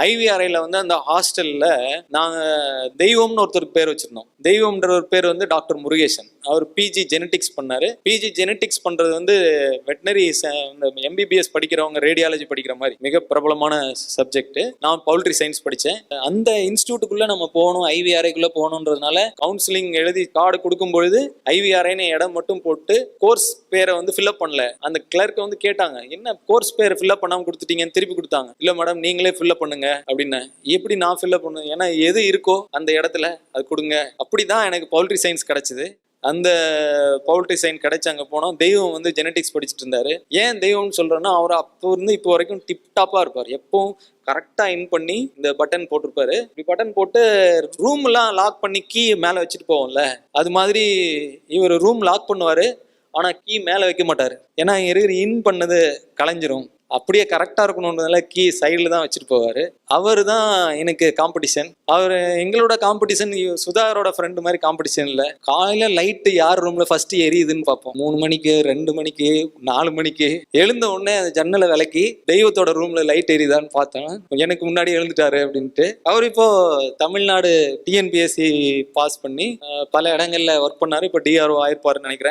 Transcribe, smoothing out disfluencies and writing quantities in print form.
ஐவிஆர்ஐல வந்து அந்த ஹாஸ்டல்ல நாங்க தெய்வம்னு ஒருத்தருக்கு பேர் வச்சிருந்தோம். தெய்வம்ன்ற ஒரு பேர் வந்து டாக்டர் முருகேசன். அவர் பிஜி ஜெனட்டிக்ஸ் பண்ணாரு. பிஜி ஜெனட்டிக்ஸ் பண்றது வந்து வெட்டினரி எம்பிபிஎஸ் படிக்கிறவங்க ரேடியாலஜி படிக்கிற மாதிரி மிக பிரபலமான சப்ஜெக்ட். நான் பவுல்ட்ரி சயின்ஸ் படித்தேன். அந்த இன்ஸ்டியூட்டுக்குள்ள நம்ம போகணும், ஐவிஆர்ஐக்குள்ள போகணுன்றதுனால கவுன்சிலிங் எழுதி கார்டு கொடுக்கும் பொழுது ஐவிஆர்ஐன்னு இடம் மட்டும் போட்டு கோர்ஸ் பேரை வந்து ஃபில்அப் பண்ணல. அந்த கிளர்க் வந்து கேட்டாங்க, என்ன கோர்ஸ் பேரை ஃபில்அப் பண்ணாம கொடுத்துட்டீங்கன்னு திருப்பி கொடுத்தாங்க. இல்ல மேடம் நீங்களே ஃபில்அப் பண்ணுங்க அப்படின்னு. எப்படி நான் ஃபில்அப் பண்ணுவேன்? ஏன்னா எது இருக்கோ அந்த இடத்துல அது கொடுங்க. அப்படிதான் எனக்கு பவுல்ட்ரி சயின்ஸ் கிடைச்சது. அந்த பவுல்ட்ரி சயின்ஸ் கிடைச்சி அங்கே போனோம். தெய்வம் வந்து ஜெனட்டிக்ஸ் படிச்சுட்டு இருந்தாரு. ஏன் தெய்வம்னு சொல்றேன்னா, அவர் அப்போ இருந்து இப்போ வரைக்கும் டிப் டாப்பா இருப்பார். எப்பவும் கரெக்டா இன் பண்ணி இந்த பட்டன் போட்டிருப்பாரு. இப்படி பட்டன் போட்டு ரூம் எல்லாம் லாக் பண்ணி கீ மேல வச்சுட்டு போவோம்ல, அது மாதிரி இவர் ரூம் லாக் பண்ணுவாரு. ஆனா கீ மேல வைக்க மாட்டாரு. ஏன்னா இங்க இருக்கிற இன் பண்ணது கலைஞ்சிரும். அப்படியே கரெக்டா இருக்கணும்ன்றதுனால கீ சைடில் தான் வச்சுட்டு போவாரு. அவர் தான் எனக்கு காம்படிஷன். அவர் எங்களோட காம்படிஷன் சுதாகரோட ஃப்ரெண்டு மாதிரி காம்படிஷன் இல்லை. காலையில லைட்டு யார் ரூம்ல ஃபர்ஸ்ட் எரியுதுன்னு பார்ப்போம். 3 மணிக்கு, 2 மணிக்கு, 4 மணிக்கு எழுந்த உடனே அந்த ஜன்னலை விளக்கி தெய்வத்தோட ரூம்ல லைட் எரியுதான்னு பார்த்தேன். எனக்கு முன்னாடி எழுந்துட்டாரு அப்படின்ட்டு. அவர் இப்போ தமிழ்நாடு டிஎன்பிஎஸ்சி பாஸ் பண்ணி பல இடங்கள்ல ஒர்க் பண்ணாரு. இப்போ டிஆர்ஓ ஆயிருப்பாருன்னு நினைக்கிறேன்.